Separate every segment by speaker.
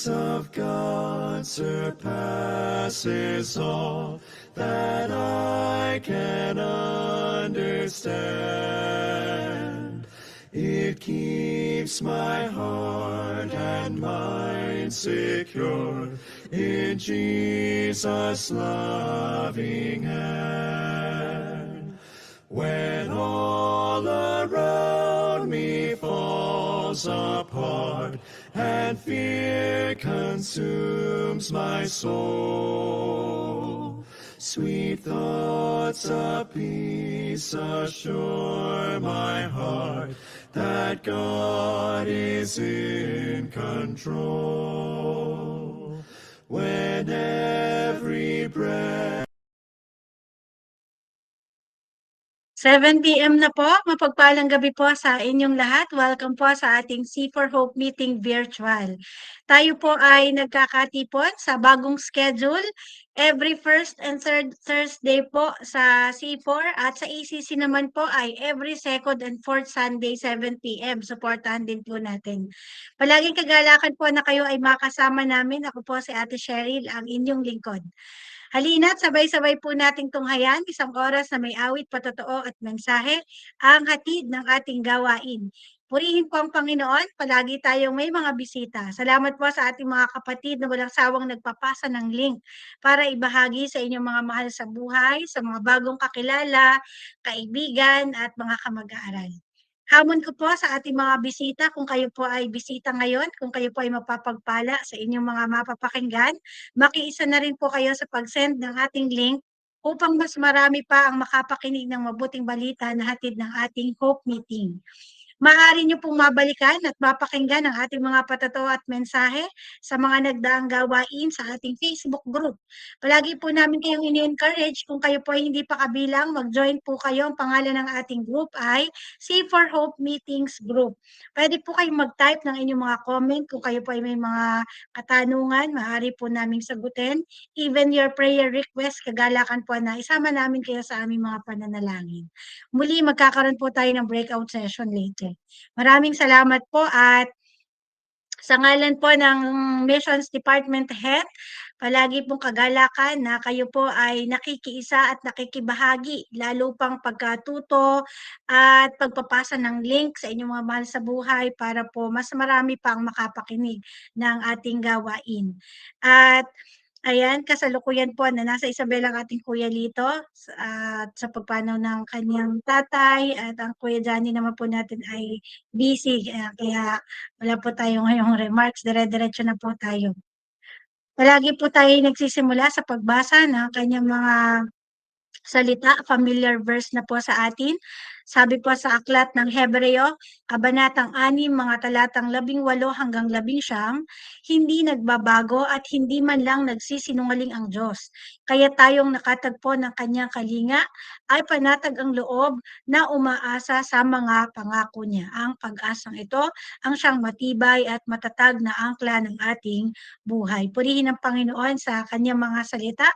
Speaker 1: grace of God surpasses all that I can understand. It keeps my heart and mind secure in Jesus' loving hand. When all around me falls apart and fear consumes my soul, sweet thoughts of peace assure my heart that God is in control. When every breath
Speaker 2: 7 PM na po, mapagpalang gabi po sa inyong lahat. Welcome po sa ating C4 Hope Meeting Virtual. Tayo po ay nagkakatipon sa bagong schedule every first and third Thursday po sa C4 at sa ACC naman po ay every second and fourth Sunday 7 PM. Supportahan din po natin. Palaging kagalakan po na kayo ay makasama namin. Ako po si Ate Cheryl, ang inyong lingkod. Halina't sabay-sabay po nating tunghayan isang oras na may awit, patotoo at mensahe ang hatid ng ating gawain. Purihin po ang Panginoon, palagi tayong may mga bisita. Salamat po sa ating mga kapatid na walang sawang nagpapasa ng link para ibahagi sa inyong mga mahal sa buhay, sa mga bagong kakilala, kaibigan at mga kamag-aaral. Hamon ko po sa ating mga bisita, kung kayo po ay bisita ngayon, kung kayo po ay mapapagpala sa inyong mga mapapakinggan, makiisa na rin po kayo sa pag-send ng ating link upang mas marami pa ang makapakinig ng mabuting balita na hatid ng ating Hope Meeting. Maaari niyo pong mabalikan at mapakinggan ang ating mga patotoo at mensahe sa mga nagdaang gawain sa ating Facebook group. Palagi po namin kayong ini-encourage kung kayo po ay hindi pa kabilang, mag-join po kayo. Ang pangalan ng ating group ay C4 Hope Meetings Group. Pwede po kayong mag-type ng inyong mga comment kung kayo po ay may mga katanungan, maaari po naming sagutin. Even your prayer request, kagalakan po na isama namin kayo sa aming mga pananalangin. Muli, magkakaroon po tayo ng breakout session later. Maraming salamat po at sa ngalan po ng Missions Department Head, palagi pong kagalakan na kayo po ay nakikiisa at nakikibahagi, lalo pang pagkatuto at pagpapasa ng link sa inyong mga mahal sa buhay para po mas marami pang makapakinig ng ating gawain. At ayan, kasalukuyan po na nasa Isabela ang ating Kuya Lito at sa pagpanaw ng kanyang tatay at ang Kuya Johnny naman po natin ay busy kaya wala po tayo ngayong remarks, dire-diretso na po tayo. Palagi po tayo nagsisimula sa pagbasa ng kanyang mga salita, familiar verse na po sa atin. Sabi po sa aklat ng Hebreo, kabanatang 6, mga talatang 18 hanggang 19, hindi nagbabago at hindi man lang nagsisinungaling ang Diyos. Kaya tayong nakatagpo ng kanyang kalinga ay panatag ang loob na umaasa sa mga pangako niya. Ang pag-asang ito ang siyang matibay at matatag na angkla ng ating buhay. Purihin ang Panginoon sa kanyang mga salita.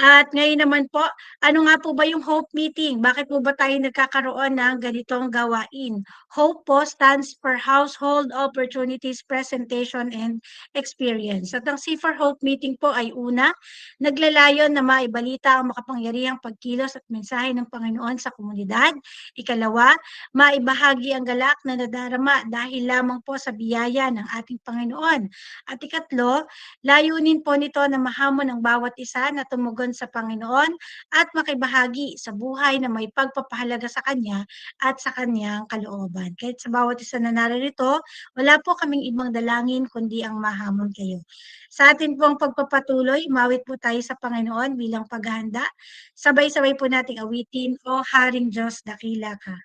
Speaker 2: At ngayon naman po, ano nga po ba yung Hope Meeting? Bakit po ba tayo nagkakaroon ng ganitong gawain? Hope po stands for Household Opportunities Presentation and Experience. At ang C4 Hope Meeting po ay una, naglalayon na maibalita ang makapangyarihang pagkilos at mensahe ng Panginoon sa komunidad. Ikalawa, maibahagi ang galak na nadarama dahil lamang po sa biyaya ng ating Panginoon. At ikatlo, layunin po nito na mahamon ang bawat isa na tumugon sa Panginoon at makibahagi sa buhay na may pagpapahalaga sa Kanya at sa Kanyang kalooban. Kahit sa bawat isa na naririto, wala po kaming ibang dalangin kundi ang mahamon kayo. Sa atin pong pagpapatuloy, umawit po tayo sa Panginoon bilang paghahanda. Sabay-sabay po nating awitin, O Haring Diyos, dakila ka.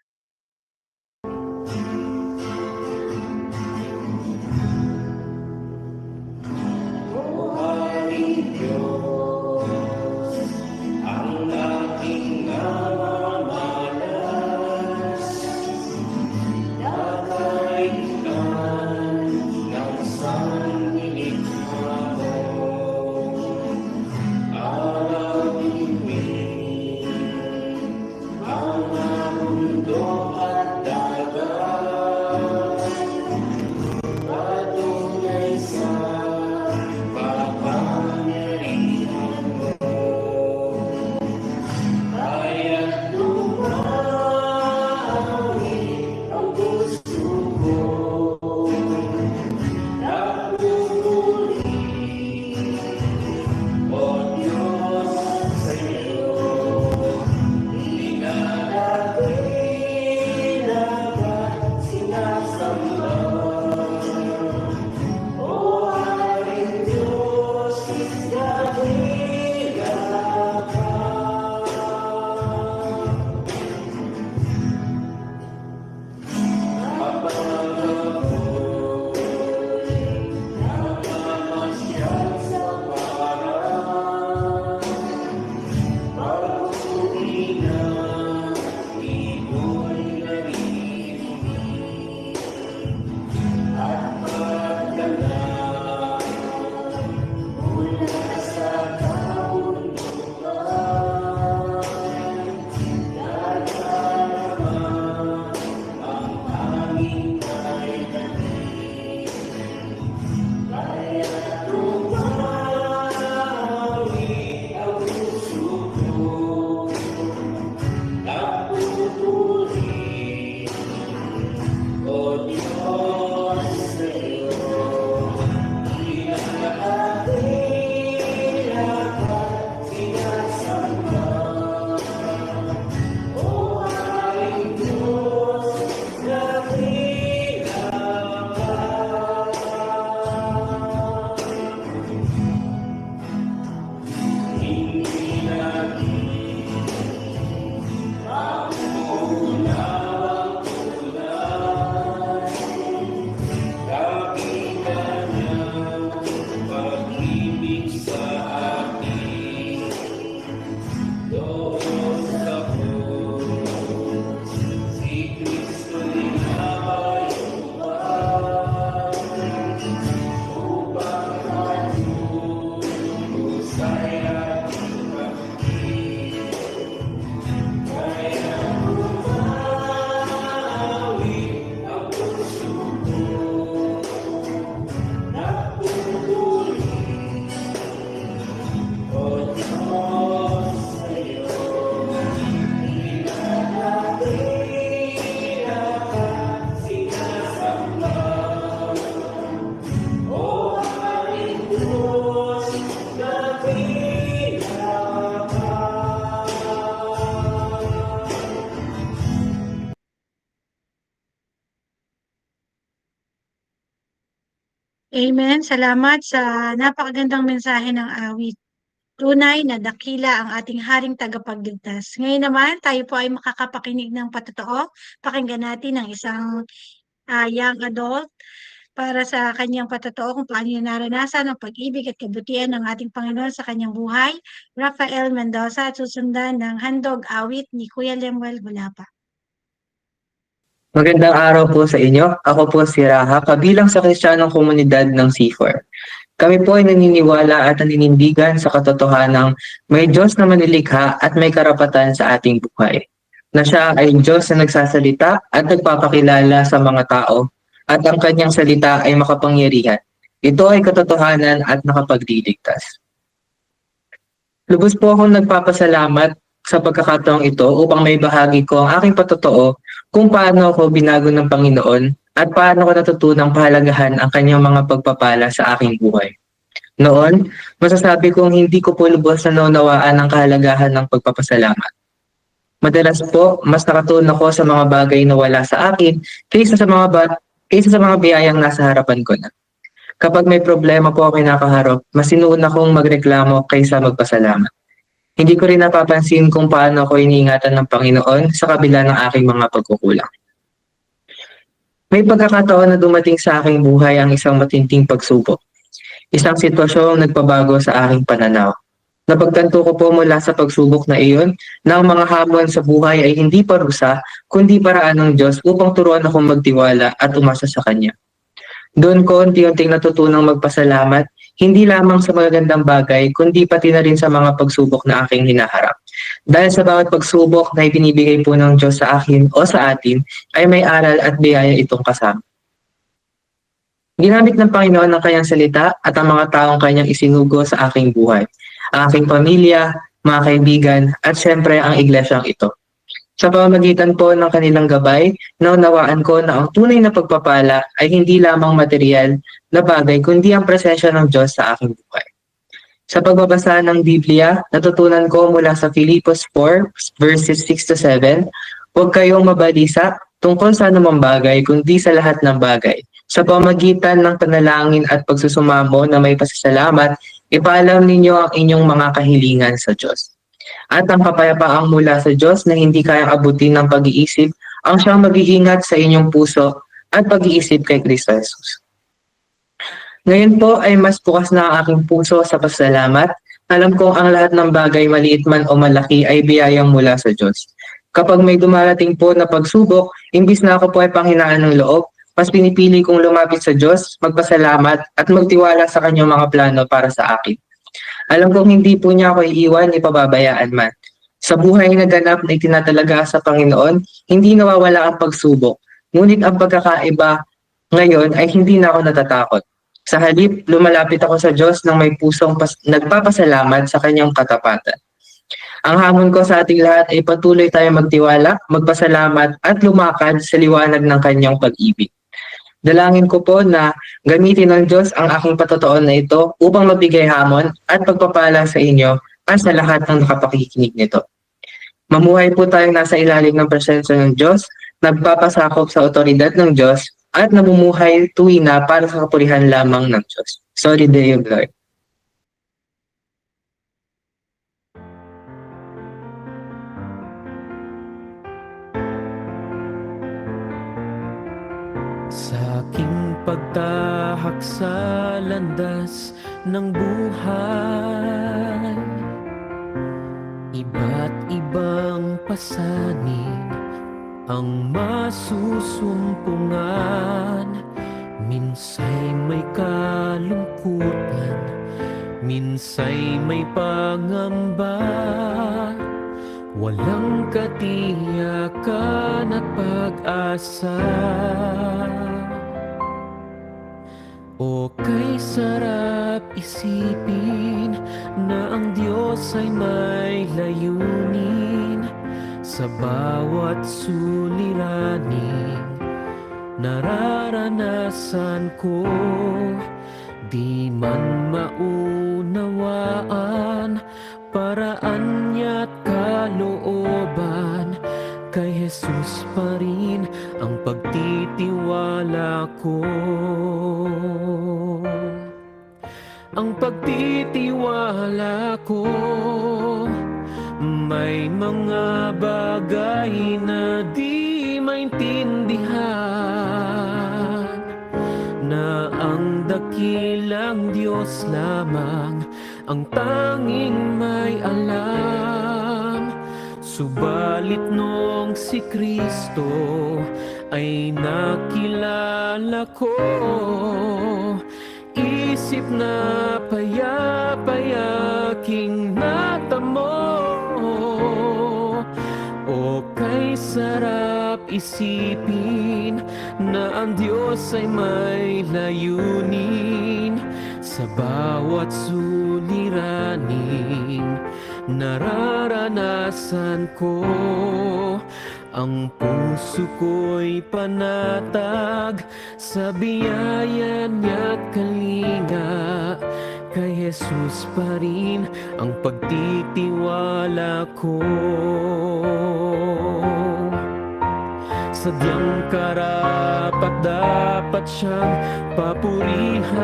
Speaker 1: mundo
Speaker 2: Amen. Salamat sa napakagandang mensahe ng awit. Tunay na dakila ang ating Haring Tagapagligtas. Ngayon naman, tayo po ay makakapakinig ng patotoo. Pakinggan natin ang isang young adult para sa kanyang patotoo kung paano niya naranasan ang pag-ibig at kabutihan ng ating Panginoon sa kanyang buhay. Rafael Mendoza at susundan ng handog awit ni Kuya Lemuel Gulapa.
Speaker 3: Magandang araw po sa inyo. Ako po si Raha, kabilang sa Kristiyanong komunidad ng C4. Kami po ay naniniwala at naninindigan sa katotohanang may Diyos na manilikha at may karapatan sa ating buhay. Na siya ay Diyos na nagsasalita at nagpapakilala sa mga tao at ang kanyang salita ay makapangyarihan. Ito ay katotohanan at nakapagliligtas. Lubos po akong nagpapasalamat sa pagkakataong ito upang may bahagi ko ang aking patotoo kung paano ako binago ng Panginoon at paano ko natutunang pahalagahan ang kanyang mga pagpapala sa aking buhay. Noon, masasabi kong hindi ko po lubos na naunawaan ang kahalagahan ng pagpapasalamat. Madalas po, mas nakatuon ako sa mga bagay na wala sa akin kaysa sa mga biyayang nasa harapan ko na. Kapag may problema po ako kinakaharap, mas inuuna kong magreklamo kaysa magpasalamat. Hindi ko rin napapansin kung paano ako iniingatan ng Panginoon sa kabila ng aking mga pagkukulang. May pagkakataon na dumating sa aking buhay ang isang matinding pagsubok. Isang sitwasyong nagpabago sa aking pananaw. Napagtanto ko po mula sa pagsubok na iyon na ang mga hamon sa buhay ay hindi parusa, kundi paraan ng Diyos upang turuan akong magtiwala at umasa sa Kanya. Doon ko unti-unting natutunang magpasalamat, hindi lamang sa magagandang bagay, kundi pati na rin sa mga pagsubok na aking hinaharap. Dahil sa bawat pagsubok na ibinibigay po ng Diyos sa akin o sa atin, ay may aral at biyaya itong kasama. Ginamit ng Panginoon ang kanyang salita at ang mga taong kanyang isinugo sa aking buhay, ang aking pamilya, mga kaibigan, at syempre ang iglesyang ito. Sa pamamagitan po ng kanilang gabay, naunawaan ko na ang tunay na pagpapala ay hindi lamang material na bagay kundi ang presensya ng Diyos sa aking buhay. Sa pagbabasa ng Biblia, natutunan ko mula sa Filipos 4 verses 6 to 7, huwag kayong mabalisa tungkol sa anumang bagay kundi sa lahat ng bagay. Sa pamamagitan ng panalangin at pagsusumamo na may pasasalamat, ipaalam ninyo ang inyong mga kahilingan sa Diyos. At ang kapayapaang mula sa Diyos na hindi kayang abutin ng pag-iisip ang siyang mag-iingat sa inyong puso at pag-iisip kay Kristo Jesus. Ngayon po ay mas bukas na ang aking puso sa pasalamat. Alam kong ang lahat ng bagay, maliit man o malaki, ay biyayang mula sa Diyos. Kapag may dumarating po na pagsubok, imbis na ako po ay panghinaan ng loob, mas pinipili kong lumapit sa Diyos, magpasalamat at magtiwala sa kanyang mga plano para sa akin. Alam kong hindi po niya ako iiwan, ipababayaan man. Sa buhay na ganap na itinatalaga sa Panginoon, hindi nawawala ang pagsubok. Ngunit ang pagkakaiba ngayon ay hindi na ako natatakot. Sa halip, lumalapit ako sa Diyos nang may pusong nagpapasalamat sa kanyang katapatan. Ang hamon ko sa ating lahat ay patuloy tayong magtiwala, magpasalamat at lumakad sa liwanag ng kanyang pag-ibig. Dalangin ko po na gamitin ng Diyos ang aking patotoo na ito upang mabigay hamon at pagpapala sa inyo at sa lahat ng nakapakikinig nito. Mamuhay po tayong nasa ilalim ng presensya ng Diyos, nagpapasakop sa otoridad ng Diyos, at namumuhay tuwina para sa kapurihan lamang ng Diyos. Sorry, Day of Lord.
Speaker 1: Sa aking pagtahak sa landas ng buhay, iba't ibang pasanin ang masusumpungan. Minsa'y may kalungkutan, minsa'y may pangamba, walang katiyakan at pag-asa. O kay sarap isipin na ang Diyos ay may layunin sa bawat suliraning nararanasan ko. Di man maunawaan paraan niya't kalooban, kay Jesus pa rin ang pagtitiwala ko.
Speaker 4: ang pagtitiwala ko. May mga bagay na di maintindihan, na ang dakilang Diyos lamang ang tanging may alam. Subalit nung si Kristo ay nakilala ko, isip na payapa-aking natamo. O kay sarap isipin na ang Diyos ay may layunin sa bawat suliraning nararanasan ko. Ang puso ko'y panatag sa biyaya niya't kalinga. Kay Jesus pa rin ang pagtitiwala ko. Sadyang karapat dapat siyang papurihan.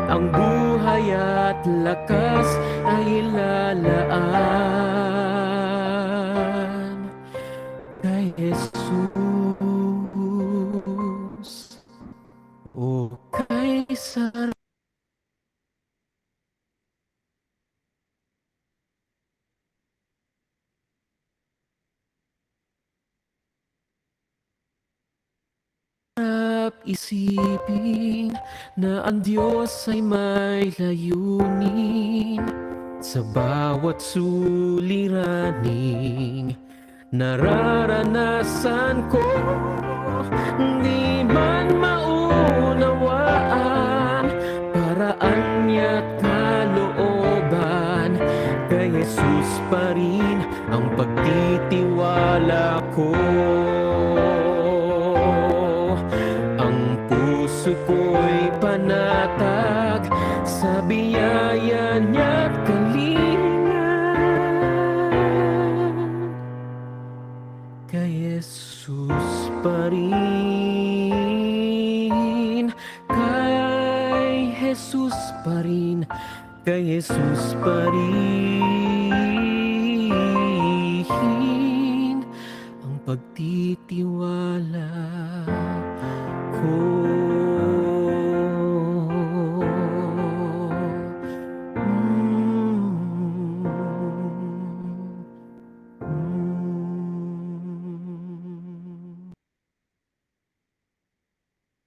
Speaker 4: Ang buhay at lakas ay ilalaan kay Jesus. O kay sarap isipin na ang Diyos ay may layunin sa bawat suliraning nararanasan ko. Di man maunawaan paraan niya't kalooban, kay Jesus pa rin ang pagtitiwala ko. Ang puso ko'y panatag sa biyaya niya't kalinga. Kay Jesus pa rin, kay Jesus pa rin, kay Jesus pa rin ang pagtitiwala ko.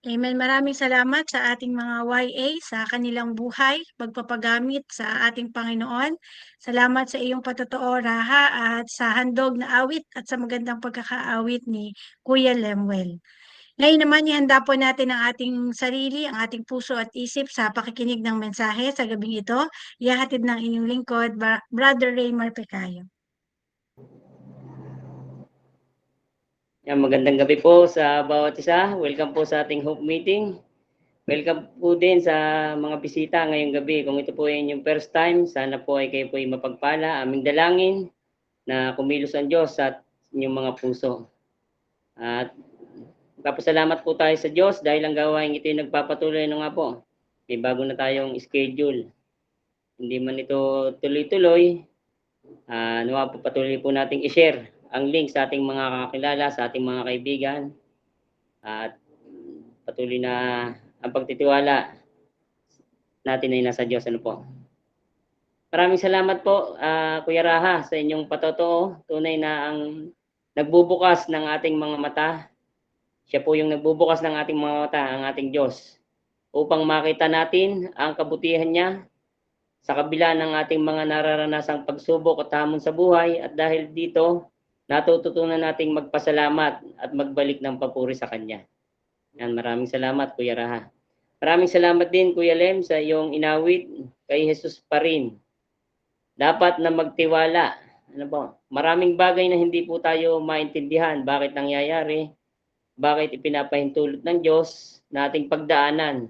Speaker 2: Amen. Maraming salamat sa ating mga YA sa kanilang buhay, pagpapagamit sa ating Panginoon. Salamat sa iyong patotoo, Raha, at sa handog na awit at sa magandang pagkakaawit ni Kuya Lemuel. Ngayon naman, ihanda po natin ang ating sarili, ang ating puso at isip sa pakikinig ng mensahe sa gabing ito. Ihahatid ng inyong lingkod, Brother Raymar Pecayo.
Speaker 5: Yan, magandang gabi po sa bawat isa. Welcome po sa ating Hope Meeting. Welcome po din sa mga bisita ngayong gabi. Kung ito po ay inyong first time, sana po ay kayo po ay mapagpala. Aming dalangin na kumilos ang Diyos sa inyong mga puso. At magpapasalamat po tayo sa Diyos dahil ang gawain ito ay nagpapatuloy na nga po. May bago na tayong schedule. Hindi man ito tuloy-tuloy, nawa po patuloy po nating i-share ang link sa ating mga kakilala, sa ating mga kaibigan, at patuloy na ang pagtitiwala natin ay nasa Diyos. Ano po? Maraming salamat po, Kuya Raha, sa inyong patotoo. Tunay na ang nagbubukas ng ating mga mata. Siya po yung nagbubukas ng ating mga mata, ang ating Diyos, upang makita natin ang kabutihan niya sa kabila ng ating mga nararanasang pagsubok at hamon sa buhay. At dahil dito, natututunan nating magpasalamat at magbalik ng papuri sa Kanya. Yan, maraming salamat, Kuya Raha. Maraming salamat din, Kuya Lem, sa iyong inawit, kay Jesus pa rin. Dapat na magtiwala. Ano po? Maraming bagay na hindi po tayo maintindihan. Bakit nangyayari? Bakit ipinapahintulot ng Diyos na ating pagdaanan?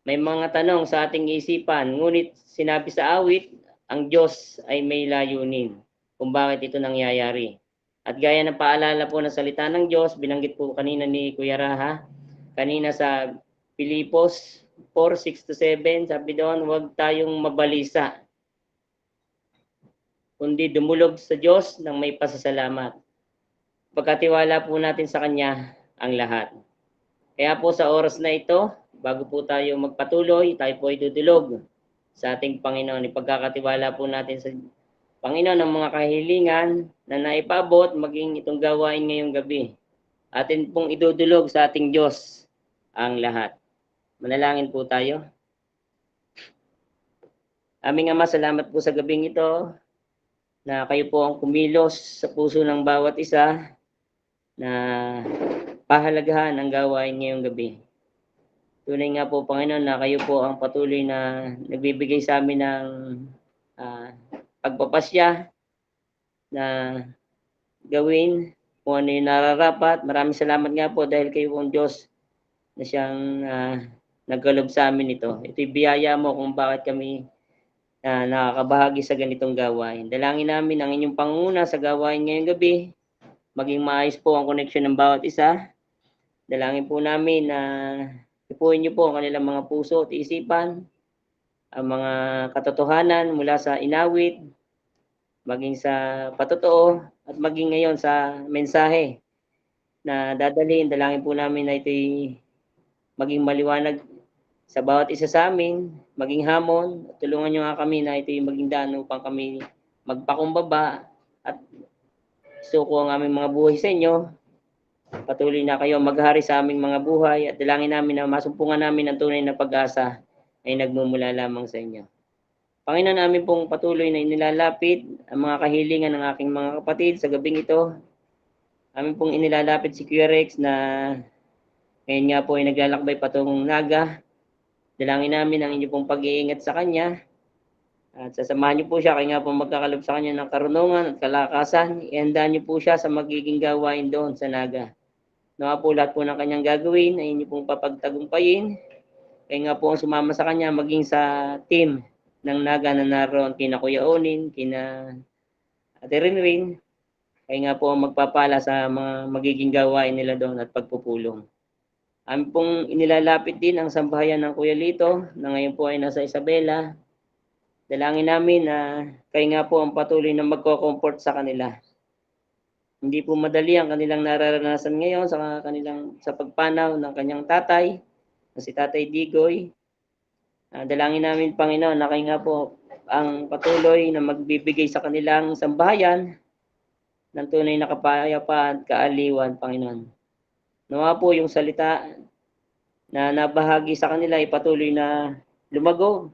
Speaker 5: May mga tanong sa ating isipan. Ngunit sinabi sa awit, ang Diyos ay may layunin kung bakit ito nangyayari. At gaya ng paalala po ng salita ng Diyos, binanggit po kanina ni Kuya Raha, kanina sa Pilipos 4:6-7, sabi doon, huwag tayong mabalisa, kundi dumulog sa Diyos ng may pasasalamat. Pagkatiwala po natin sa Kanya ang lahat. Kaya po sa oras na ito, bago po tayo magpatuloy, tayo po ay dudulog sa ating Panginoon. Ipagkakatiwala po natin sa Panginoon ang mga kahilingan na naipabot maging itong gawain ngayong gabi. Atin pong idudulog sa ating Diyos ang lahat. Manalangin po tayo. Aming Ama, salamat po sa gabing ito na kayo po ang kumilos sa puso ng bawat isa na pahalagahan ang gawain ngayong gabi. Tunay nga po, Panginoon, na kayo po ang patuloy na nagbibigay sa amin ng pagpapasya na gawin kung ano yung nararapat. Maraming salamat nga po dahil kayo po ang Diyos na siyang nagkalob sa amin ito. Ito'y biyaya mo kung bakit kami nakakabahagi sa ganitong gawain. Dalangin namin ang inyong pangunguna sa gawain ngayong gabi. Maging maayos po ang koneksyon ng bawat isa. Dalangin po namin na ipuin niyo po ang kanilang mga puso at isipan, ang mga katotohanan mula sa inawit, maging sa patotoo, at maging ngayon sa mensahe na dadalhin. Dalangin po namin na ito'y maging maliwanag sa bawat isa sa amin, maging hamon. Tulungan niyo nga kami na ito'y maging daan upang kami magpakumbaba at suko ang aming mga buhay sa inyo. Patuloy na kayo maghari sa aming mga buhay at dalangin namin na masumpungan namin ang tunay na pag-asa ay nagmumula lamang sa inyo. Panginoon, namin pong patuloy na inilalapit ang mga kahilingan ng aking mga kapatid sa gabing ito. Amin pong inilalapit si Kuya Rex na ngayon nga po ay naglalakbay patungong Naga. Dalangin namin ang inyo pong pag-iingat sa kanya. At sasamahan niyo po siya, kaya nga po magkakalob sa kanya ng karunungan at kalakasan. Ihanda niyo po siya sa magiging gawain doon sa Naga. Nawa po lahat po ng kanyang gagawin ay inyo pong papagtagumpayin. Kaya nga po ang sumama sa kanya maging sa team ng Naga na naroon kina Kuya Onin, kina Ate Rinrin. Kaya nga po ang magpapala sa mga magiging gawain nila doon at pagpupulong. Amin pong inilalapit din ang sambahayan ng Kuya Lito na ngayon po ay nasa Isabela. Dalangin namin na kayo nga po ang patuloy na magko-comfort sa kanila. Hindi po madali ang kanilang nararanasan ngayon sa pagpanaw ng kanyang tatay, na si Tatay Digoy. Dalangin namin, Panginoon, na kayo nga po ang patuloy na magbibigay sa kanilang sambahayan ng tunay na kapayapaan at kaaliwan, Panginoon. Nawa po yung salita na nabahagi sa kanila ay patuloy na lumago.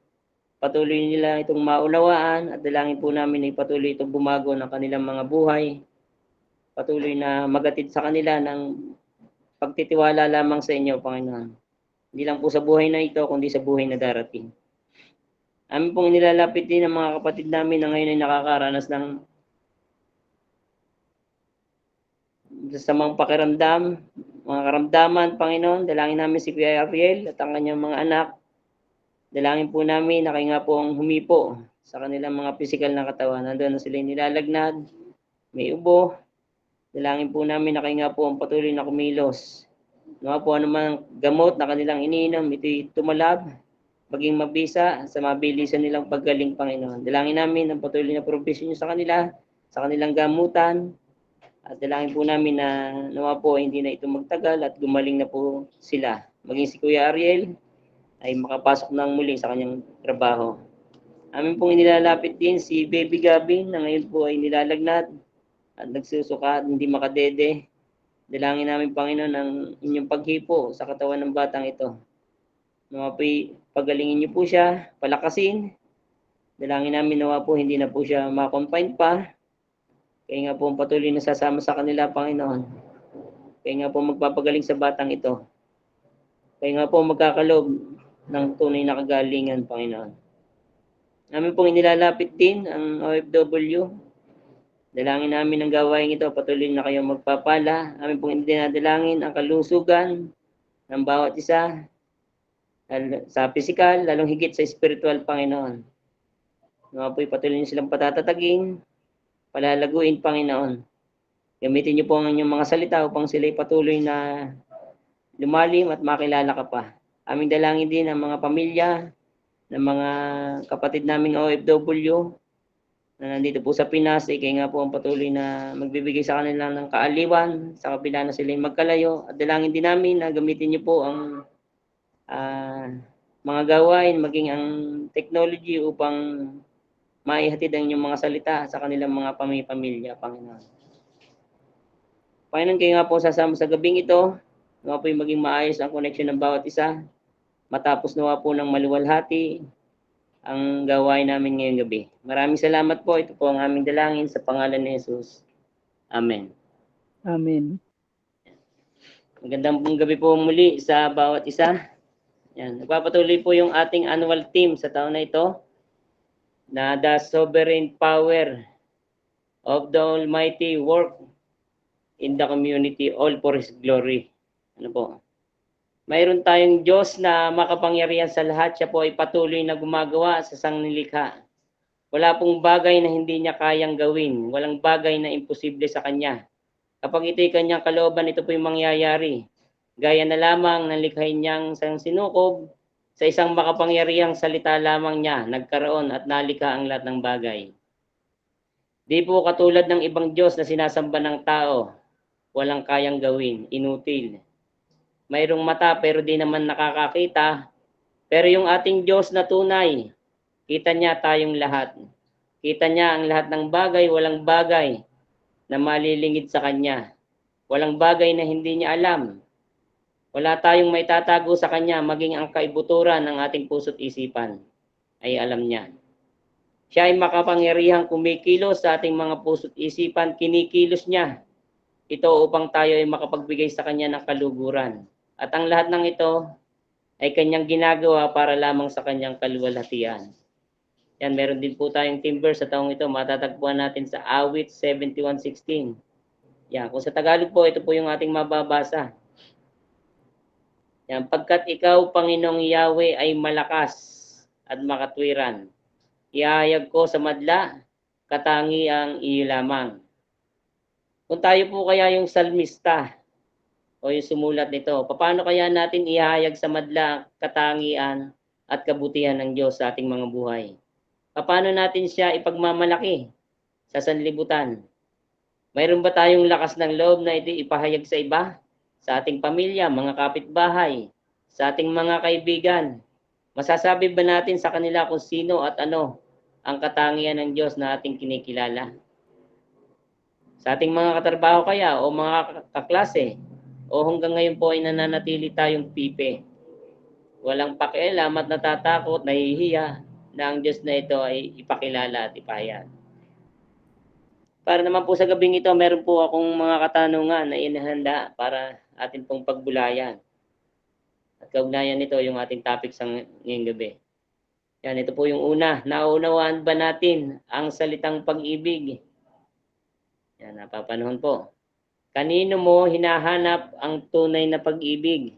Speaker 5: Patuloy nila itong maunawaan at dalangin po namin ay patuloy itong bumago ng kanilang mga buhay. Patuloy na magatid sa kanila ng pagtitiwala lamang sa inyo, Panginoon. Hindi lang po sa buhay na ito, kundi sa buhay na darating. Amin pong nilalapit din ang mga kapatid namin na ngayon ay nakakaranas ng samang pakiramdam, mga karamdaman, Panginoon. Dalangin namin si Kuya Ariel at ang kanyang mga anak. Dalangin po namin na kayo nga po ang humipo sa kanilang mga pisikal na katawan. Nandun na sila nilalagnad, may ubo. Dalangin po namin na kayo nga po ang patuloy na kumilos. Nawa po anumang gamot na kanilang iniinom, ito'y tumalab, maging mabisa sa mabilisan nilang paggaling, Panginoon. Dalangin namin ang patuloy na provision niyo sa kanila, sa kanilang gamutan. At dalangin po namin na nawa po hindi na ito magtagal at gumaling na po sila. Maging si Kuya Ariel ay makapasok ng muli sa kanyang trabaho. Amin pong inilalapit din si Baby Gabin na ngayon po ay nilalagnat at nagsusuka at hindi makadede. Dalangin namin, Panginoon, ang inyong paghipo sa katawan ng batang ito. Nawa po pagalingin niyo po siya, palakasin. Dalangin namin nawa po hindi na po siya ma-confine pa. Kaya nga po patuloy na sasama sa kanila, Panginoon. Kaya nga po magpapagaling sa batang ito. Kaya nga po magkakalob ng tunay na kagalingan, Panginoon. Namin pong inilalapit din ang OFW. Dalangin namin ang gawain ito, patuloy na kayo magpapala. Amin pong dinadalangin ang kalusugan ng bawat isa sa pisikal, lalong higit sa spiritual, Panginoon. Mga po'y patuloy na silang patatatagin, palalaguin, Panginoon. Gamitin niyo po ang inyong mga salita upang sila'y patuloy na lumalim at makilala ka pa. Aming dalangin din ang mga pamilya ng mga kapatid naming OFW na nandito po sa Pinas, kaya nga po ang patuloy na magbibigay sa kanila ng kaaliwan sa kabila na sila magkalayo. At dalangin din namin na gamitin niyo po ang mga gawain, maging ang technology upang maihatid ang inyong mga salita sa kanilang mga pamilya, Panginoon. Panginoon, kayo nga po sasama sa gabing ito, nawa po yung maging maayos ang connection ng bawat isa, matapos nawa po ng maluwalhati ang gawain namin ngayong gabi. Maraming salamat po. Ito po ang aming dalangin sa pangalan ni Jesus. Amen.
Speaker 6: Amen.
Speaker 5: Magandang gabi po muli sa bawat isa. Yan. Nagpapatuloy po yung ating annual theme sa taon na ito na the sovereign power of the Almighty work in the community, all for His glory. Ano po? Mayroon tayong Diyos na makapangyarihan sa lahat. Siya po ay patuloy na gumagawa sa sangnilikha. Wala pong bagay na hindi niya kayang gawin. Walang bagay na imposible sa Kanya. Kapag ito'y Kanyang kalooban, ito po'y mangyayari. Gaya na lamang ng likhain niyang sang sinukob, sa isang makapangyarihang salita lamang niya, nagkaroon at nalikha ang lahat ng bagay. Di po katulad ng ibang Diyos na sinasamba ng tao, walang kayang gawin, inutil. Mayroong mata pero di naman nakakakita. Pero yung ating Diyos na tunay, kita niya tayong lahat. Kita niya ang lahat ng bagay, walang bagay na malilingid sa Kanya. Walang bagay na hindi niya alam. Wala tayong may tatago sa Kanya, maging ang kaibuturan ng ating puso't isipan ay alam niya. Siya ay makapangyarihang kumikilos sa ating mga puso't isipan, kinikilos niya. Ito upang tayo ay makapagbigay sa Kanya ng kaluguran. At ang lahat ng ito ay Kanyang ginagawa para lamang sa Kanyang kaluwalhatian. Yan, meron din po tayong theme verse sa taong ito. Matatagpuan natin sa Awit 71:16. Yan, kung sa Tagalog po, ito po yung ating mababasa. Yan, pagkat ikaw, Panginoong Yahweh, ay malakas at makatwiran. Ihahayag ko sa madla, katangiang iyo lamang. Kung tayo po kaya yung salmista, o yung sumulat nito, paano kaya natin ihayag sa madla katangian at kabutihan ng Diyos sa ating mga buhay? Paano natin siya ipagmamalaki sa sanlibutan? Mayroon ba tayong lakas ng loob na ito ipahayag sa iba? Sa ating pamilya, mga kapitbahay, sa ating mga kaibigan? Masasabi ba natin sa kanila kung sino at ano ang katangian ng Diyos na ating kinikilala? Sa ating mga katrabaho kaya o mga kaklase, o hanggang ngayon po ay nananatili tayong pipe. Walang pakialam at natatakot, nahihiya na ang Diyos na ito ay ipakilala at ipahayag. Para naman po sa gabing ito, meron po akong mga katanungan na inihanda para atin pong pagbulayan. At kaugnayan nito yung ating topic sa ngayong gabi. Yan, ito po yung una. Naunawaan ba natin ang salitang pag-ibig? Yan, napapanahon po. Kanino mo hinahanap ang tunay na pag-ibig?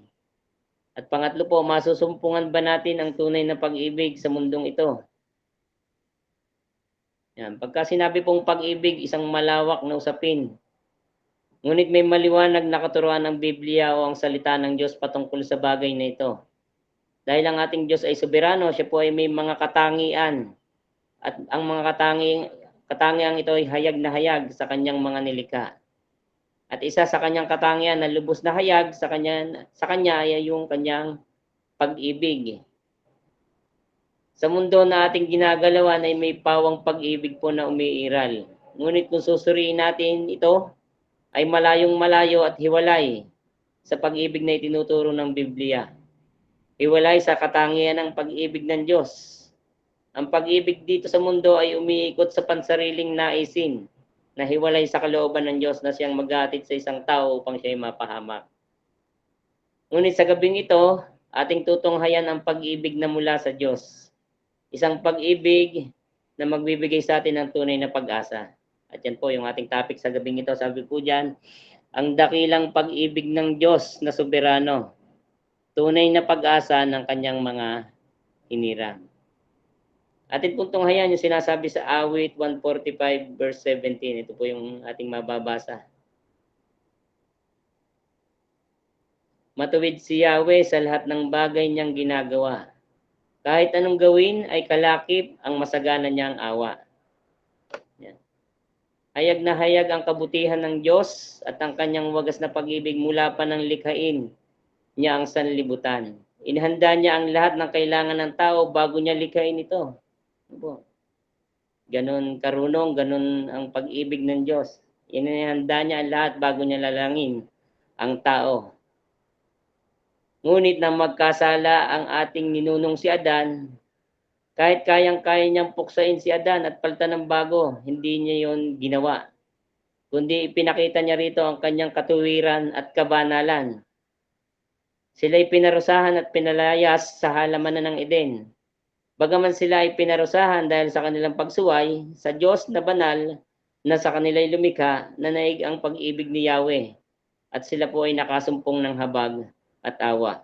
Speaker 5: At pangatlo po, masusumpungan ba natin ang tunay na pag-ibig sa mundong ito? Yan. Pagka sinabi pong pag-ibig, isang malawak na usapin. Ngunit may maliwanag na katuruan ng Biblia o ang salita ng Diyos patungkol sa bagay na ito. Dahil ang ating Diyos ay soberano, siya po ay may mga katangian. At ang mga katangian ito ay hayag na hayag sa kanyang mga nilikha. At isa sa kanyang katangian na lubos na hayag sa kanya ay yung kanyang pag-ibig. Sa mundo na ating ginagalawan ay may pawang pag-ibig po na umiiral. Ngunit kung susuriin natin ito, ay malayong malayo at hiwalay sa pag-ibig na itinuturo ng Biblia. Hiwalay sa katangian ng pag-ibig ng Diyos. Ang pag-ibig dito sa mundo ay umiikot sa pansariling naisin, na hiwalay sa kalooban ng Diyos na siyang maghatid sa isang tao upang siya ay mapahamak. Ngunit sa gabing ito, ating tutunghayan ang pag-ibig na mula sa Diyos. Isang pag-ibig na magbibigay sa atin ng tunay na pag-asa. At yan po yung ating topic sa gabing ito. Sabi po dyan, ang dakilang pag-ibig ng Diyos na soberano. Tunay na pag-asa ng kanyang mga hinirang. Atin pong tunghayan yung sinasabi sa Awit 145 verse 17. Ito po yung ating mababasa. Matuwid si Yahweh sa lahat ng bagay niyang ginagawa. Kahit anong gawin ay kalakip ang masagana niyang awa. Yan. Hayag na hayag ang kabutihan ng Diyos at ang kanyang wagas na pag-ibig mula pa ng likhain niya ang sanlibutan. Inihanda niya ang lahat ng kailangan ng tao bago niya likhain ito. Ganon karunong, ganon ang pag-ibig ng Diyos. Inihanda niya ang lahat bago niya lalangin ang tao. Ngunit nang magkasala ang ating ninunong si Adan, kahit kayang-kaya niyang puksain si Adan at palitan ng bago, hindi niya yon ginawa. Kundi ipinakita niya rito ang kanyang katuwiran at kabanalan. Sila'y pinarusahan at pinalayas sa halamanan ng Eden. Bagaman sila ay pinarusahan dahil sa kanilang pagsuway, sa Diyos na banal na sa kanila'y lumikha, nanaig ang pag-ibig ni Yahweh, at sila po ay nakasumpong ng habag at awa.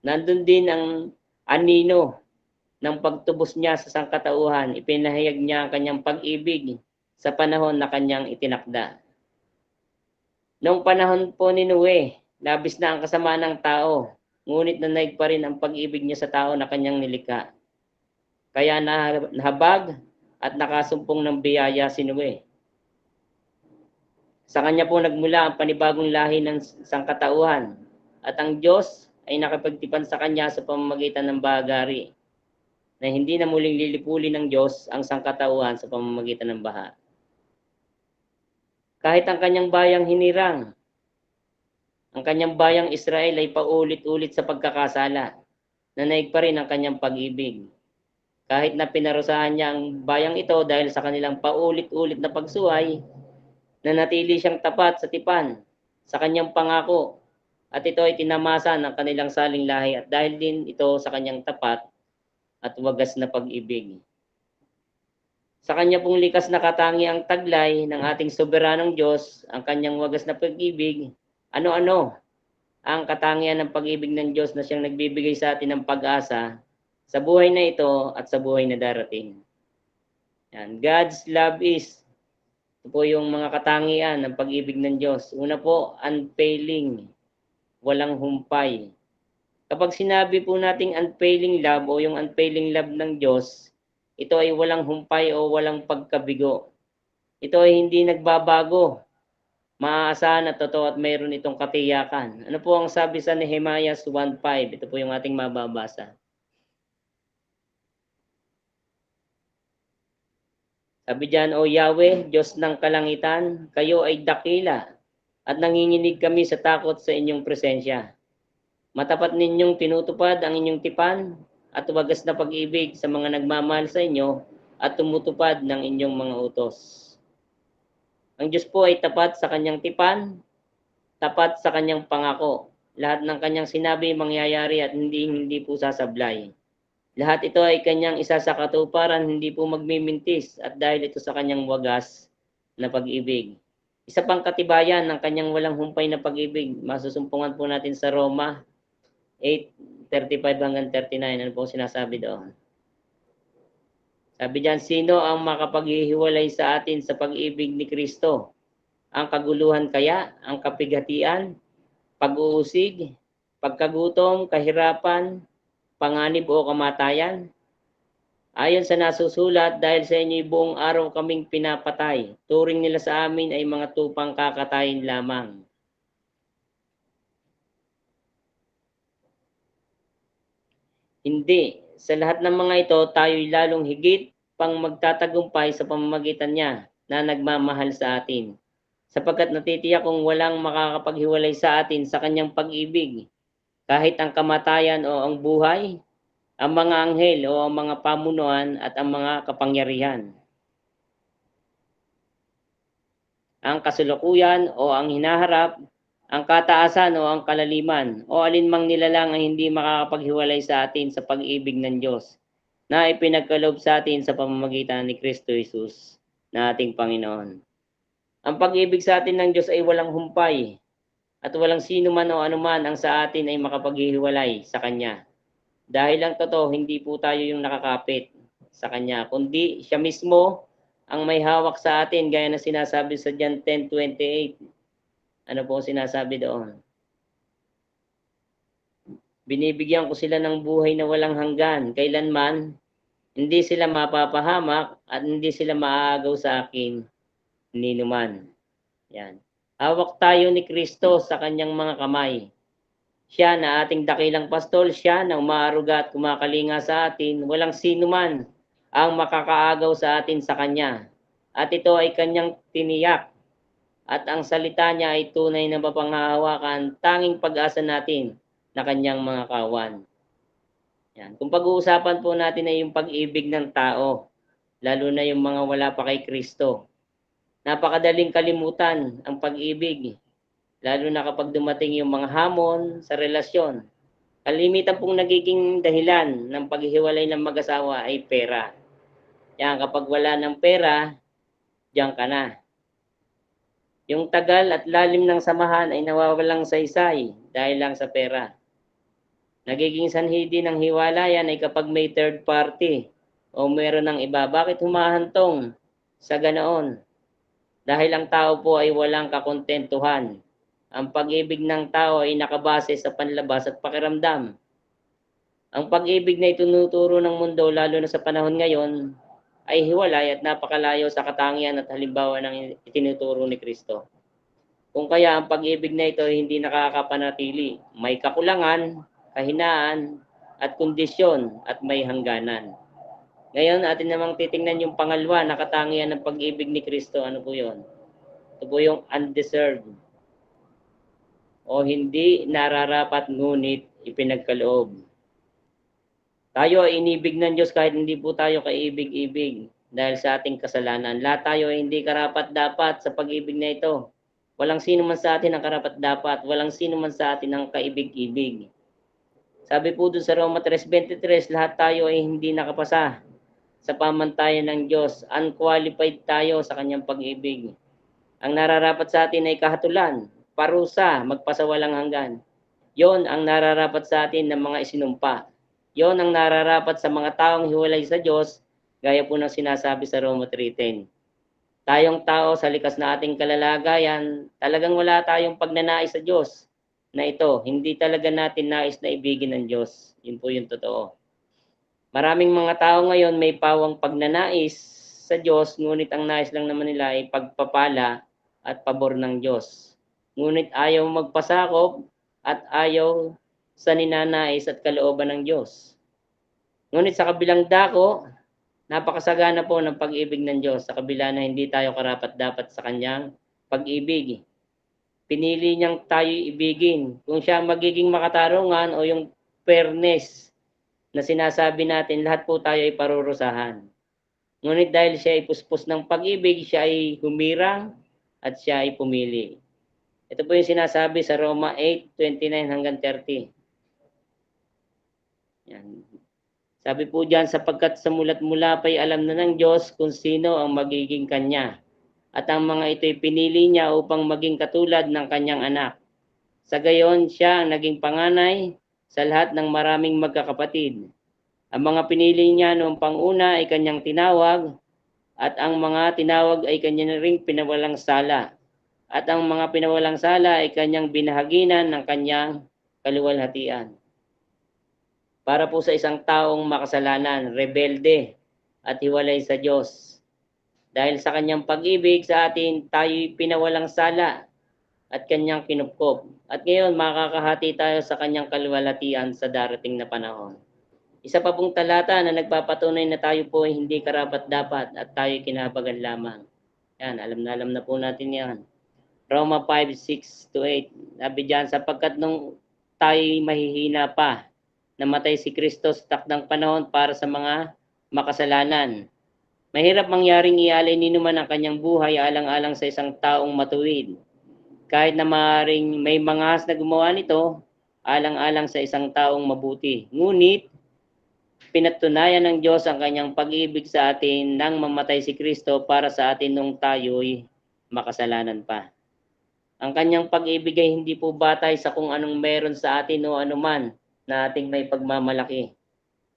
Speaker 5: Nandun din ang anino ng pagtubos niya sa sangkatauhan. Ipinahayag niya ang kanyang pag-ibig sa panahon na kanyang itinakda. Noong panahon po ni Noe, labis na ang kasamaan ng tao, ngunit nanaig pa rin ang pag-ibig niya sa tao na kanyang nilikha. Kaya nahabag at nakasumpong ng biyaya si Noe. Sa kanya po nagmula ang panibagong lahi ng sangkatauhan, at ang Diyos ay nakipagtipan sa kanya sa pamamagitan ng bahagari, na hindi na muling lilipulin ng Diyos ang sangkatauhan sa pamamagitan ng baha. Kahit ang kanyang bayang hinirang, ang kanyang bayang Israel ay paulit-ulit sa pagkakasala, nanaig pa rin ang kanyang pag-ibig. Kahit na pinarusahan niya ang bayang ito dahil sa kanilang paulit-ulit na pagsuway, nanatili siyang tapat sa tipan, sa kanyang pangako, at ito ay tinamasan ng kanilang saling lahi at dahil din ito sa kanyang tapat at wagas na pag-ibig. Sa kanya pong likas na katangi ang taglay ng ating soberanong Diyos, ang kanyang wagas na pag-ibig. Ano-ano ang katangian ng pag-ibig ng Diyos na siyang nagbibigay sa atin ng pag-asa sa buhay na ito at sa buhay na darating. Yan. God's love is, ito po yung mga katangian ng pag-ibig ng Diyos. Una po, unfailing, walang humpay. Kapag sinabi po nating unfailing love o yung unfailing love ng Diyos, ito ay walang humpay o walang pagkabigo. Ito ay hindi nagbabago. Maaasahan at totoo at mayroon itong katiyakan. Ano po ang sabi sa Nehemiah 1:5? Ito po yung ating mababasa. Sabi diyan, O Yahweh, Diyos ng kalangitan, kayo ay dakila at nanginginig kami sa takot sa inyong presensya. Matapat ninyong tinutupad ang inyong tipan at wagas na pag-ibig sa mga nagmamahal sa inyo at tumutupad ng inyong mga utos. Ang Diyos po ay tapat sa kanyang tipan, tapat sa kanyang pangako. Lahat ng kanyang sinabi mangyayari at hindi po sasablay. Lahat ito ay kanyang isa sa katuparan, hindi po magmimintis at dahil ito sa kanyang wagas na pag-ibig. Isa pang katibayan ng kanyang walang humpay na pag-ibig, masusumpungan po natin sa Roma 8:35-39. Ano po sinasabi doon? Sabi diyan, sino ang makapaghihiwalay sa atin sa pag-ibig ni Kristo? Ang kaguluhan kaya, ang kapighatian, pag-uusig, pagkagutom, kahirapan, panganib o kamatayan? Ayon sa nasusulat, dahil sa inyo'y buong araw kaming pinapatay, turing nila sa amin ay mga tupang kakatayin lamang. Hindi, sa lahat ng mga ito, tayo'y lalong higit pang magtatagumpay sa pamamagitan niya na nagmamahal sa atin. Sapagkat natitiyak kung walang makakapaghiwalay sa atin sa kanyang pag-ibig, kahit ang kamatayan o ang buhay, ang mga anghel o ang mga pamunuan at ang mga kapangyarihan, ang kasalukuyan o ang hinaharap, ang kataasan o ang kalaliman, o alinmang nilalang ang hindi makakapaghiwalay sa atin sa pag-ibig ng Diyos na ipinagkaloob sa atin sa pamamagitan ni Kristo Jesus na ating Panginoon. Ang pag-ibig sa atin ng Diyos ay walang humpay at walang sino man o anuman ang sa atin ay makapaghihiwalay sa Kanya. Dahil lang totoo, hindi po tayo yung nakakapit sa Kanya, kundi siya mismo ang may hawak sa atin, gaya na sinasabi sa John 10:28. Ano po sinasabi doon? Binibigyan ko sila ng buhay na walang hanggan. Kailanman, hindi sila mapapahamak at hindi sila maaagaw sa akin ni numan. Yan. Hawak tayo ni Kristo sa kanyang mga kamay. Siya na ating dakilang pastol, siya na umaaruga at kumakalinga sa atin, walang sino man ang makakaagaw sa atin sa kanya. At ito ay kanyang tiniyak. At ang salita niya ay tunay na mapanghahawakan, tanging pag-asa natin na kanyang mga kawan. Yan. Kung pag-uusapan po natin ay yung pag-ibig ng tao, lalo na yung mga wala pa kay Kristo. Napakadaling kalimutan ang pag-ibig, lalo na kapag dumating yung mga hamon sa relasyon. Kalimitan pong nagiging dahilan ng paghihiwalay ng mag-asawa ay pera. Yan, kapag wala ng pera, diyan ka na. Yung tagal at lalim ng samahan ay nawawalang saysay dahil lang sa pera. Nagiging sanhi din ng hiwalayan ay kapag may third party o meron ng iba. Bakit humahantong sa ganoon? Dahil ang tao po ay walang kakontentuhan. Ang pag-ibig ng tao ay nakabase sa panlabas at pakiramdam. Ang pag-ibig na itinuturo ng mundo, lalo na sa panahon ngayon, ay hiwalay at napakalayo sa katangian at halimbawa ng itinuturo ni Kristo. Kung kaya ang pag-ibig na ito ay hindi nakakapanatili, may kakulangan, kahinaan, at kondisyon at may hangganan. Ngayon, atin namang titingnan yung pangalawa na katangian ng pag-ibig ni Kristo. Ano po yun? Ito po yung undeserved o hindi nararapat ngunit ipinagkaloob. Tayo ay inibig ng Diyos kahit hindi po tayo kaibig-ibig dahil sa ating kasalanan. Lahat tayo ay hindi karapat-dapat sa pag-ibig na ito. Walang sino man sa atin ang karapat-dapat. Walang sino man sa atin ang kaibig-ibig. Sabi po doon sa Roma 3:23, lahat tayo ay hindi nakapasa sa pamantayan ng Diyos. Unqualified tayo sa kanyang pag-ibig. Ang nararapat sa atin ay kahatulan, parusa, magpasawalang hanggan. Yon ang nararapat sa atin ng mga isinumpa. Yon ang nararapat sa mga taong hiwalay sa Diyos, gaya po ng sinasabi sa Roma 3:10. Tayong tao sa likas na ating kalalagayan, talagang wala tayong pagnanais sa Diyos na ito. Hindi talaga natin nais na ibigin ng Diyos. Yun po yung totoo. Maraming mga tao ngayon may pawang pagnanais sa Diyos, ngunit ang nais lang naman nila ay pagpapala at pabor ng Diyos. Ngunit ayaw magpasakop at ayaw sa ninanais at kalooban ng Diyos. Ngunit sa kabilang dako, napakasagana po ng pag-ibig ng Diyos sa kabila na hindi tayo karapat-dapat sa kanyang pag-ibig. Pinili niyang tayo ibigin. Kung siya magiging makatarungan o yung fairness na sinasabi natin, lahat po tayo ay parurusahan. Ngunit dahil siya ay puspos ng pag-ibig, siya ay humirang at siya ay pumili. Ito po yung sinasabi sa Roma 8:29 hanggang 30. Yan. Sabi po diyan, sapagkat sa mulat mula pa'y alam na ng Diyos kung sino ang magiging kanya. At ang mga ito'y pinili niya upang maging katulad ng kanyang anak. Sa gayon, siya ang naging panganay sa lahat ng maraming magkakapatid. Ang mga pinili niya noong panguna ay kanyang tinawag, at ang mga tinawag ay kanya ring pinawalang sala. At ang mga pinawalang sala ay kanyang binahaginan ng kanyang kaluwalhatian. Para po sa isang taong makasalanan, rebelde at hiwalay sa Diyos. Dahil sa kanyang pag-ibig sa atin, tayo'y pinawalang sala at kanyang kinupkop. At ngayon, makakahati tayo sa kanyang kaluwalhatian sa darating na panahon. Isa pa pong talata na nagpapatunay na tayo po ay hindi karapat-dapat at tayo'y kinahabagan lamang. Yan, alam na po natin yan. Roma 5:6-8. Sabi diyan, sapagkat nung tayo'y mahihina pa, namatay si Kristo sa takdang panahon para sa mga makasalanan. Mahirap mangyaring ialay ni naman ang kanyang buhay alang-alang sa isang taong matuwid. Kahit na maaaring may mga na gumawa nito, alang-alang sa isang taong mabuti. Ngunit, pinatunayan ng Diyos ang kanyang pag-ibig sa atin nang mamatay si Kristo para sa atin nung tayo'y makasalanan pa. Ang kanyang pag-ibig ay hindi po batay sa kung anong meron sa atin o anuman na ating may pagmamalaki.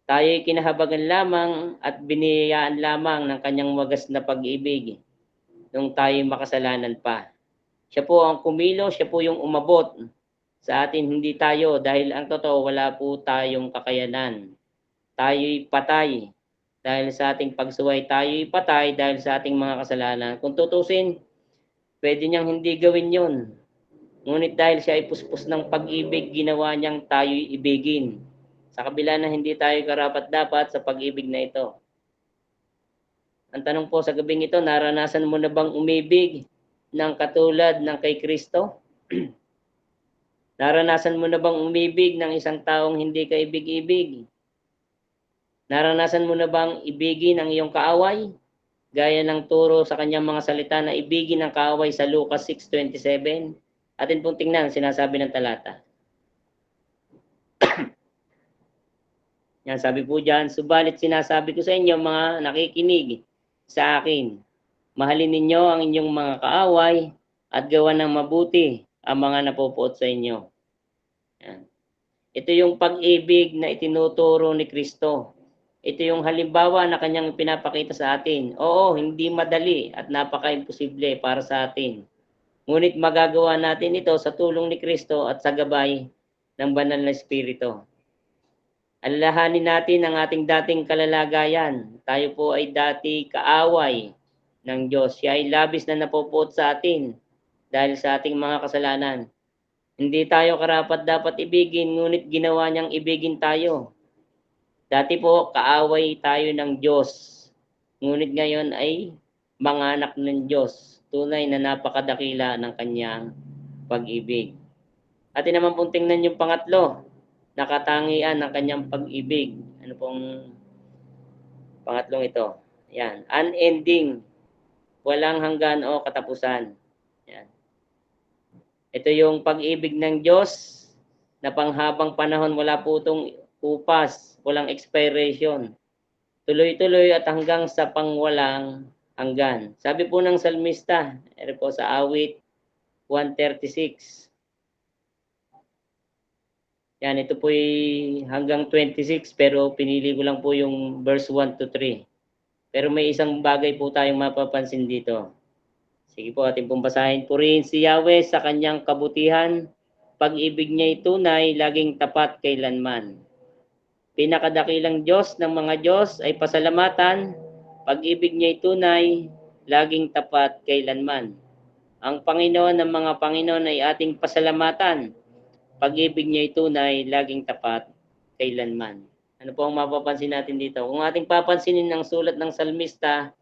Speaker 5: Tayo'y kinahabagan lamang at biniyayaan lamang ng kanyang wagas na pag-ibig nung tayo'y makasalanan pa. Siya po ang kumilo, siya po yung umabot sa atin, hindi tayo, dahil ang totoo, wala po tayong kakayanan. Tayo'y patay dahil sa ating pagsuway. Tayo'y patay dahil sa ating mga kasalanan. Kung tutusin, pwede niyang hindi gawin yun. Ngunit dahil siya ay puspos ng pag-ibig, ginawa niyang tayo'y ibigin. Sa kabila na hindi tayo karapat-dapat sa pag-ibig na ito. Ang tanong po sa gabing ito, naranasan mo na bang umibig ng katulad ng kay Kristo? Naranasan mo na bang umibig ng isang taong hindi ka ibig-ibig? Naranasan mo na bang ibigin ang iyong kaaway? Gaya ng turo sa kanyang mga salita na ibigin ang kaaway sa Lucas 6:27. Atin pong tingnan, sinasabi ng talata. Yan, sabi po dyan, subalit sinasabi ko sa inyo mga nakikinig sa akin, mahalin ninyo ang inyong mga kaaway at gawan ng mabuti ang mga napupuot sa inyo. Yan. Ito yung pag-ibig na itinuturo ni Kristo. Ito yung halimbawa na kanyang pinapakita sa atin. Oo, hindi madali at napaka-imposible para sa atin. Ngunit magagawa natin ito sa tulong ni Kristo at sa gabay ng banal na Espiritu. Alalahanin natin ang ating dating kalalagayan. Tayo po ay dati kaaway ng Diyos. Siya ay labis na napupuot sa atin dahil sa ating mga kasalanan. Hindi tayo karapat-dapat ibigin, ngunit ginawa niyang ibigin tayo. Dati po, kaaway tayo ng Diyos. Ngunit ngayon ay mga anak ng Diyos. Tunay na napakadakila ng kanyang pag-ibig. Atin naman pong tingnan yung pangatlo, nakatangian ng kanyang pag-ibig. Ano pong pangatlong ito? Yan, unending, walang hanggan o katapusan. Yan. Ito yung pag-ibig ng Diyos na panghabang panahon, wala po itong upas, walang expiration. Tuloy-tuloy at hanggang sa pangwalang hanggan. Sabi po ng salmista, ito po sa awit 136. Yan, ito po hanggang 26 pero pinili ko lang po yung verse 1 to 3. Pero may isang bagay po tayong mapapansin dito. Sige po, ating pong basahin. Purihin si Yahweh sa kanyang kabutihan. Pag-ibig niya'y tunay, laging tapat kailanman. Pinakadakilang Diyos ng mga Diyos ay pasalamatan. Pag-ibig niya'y tunay, laging tapat kailanman. Ang Panginoon ng mga Panginoon ay ating pasalamatan. Pag-ibig niya'y tunay, laging tapat kailanman. Ano po ang mapapansin natin dito? Kung ating papansinin ang sulat ng salmista,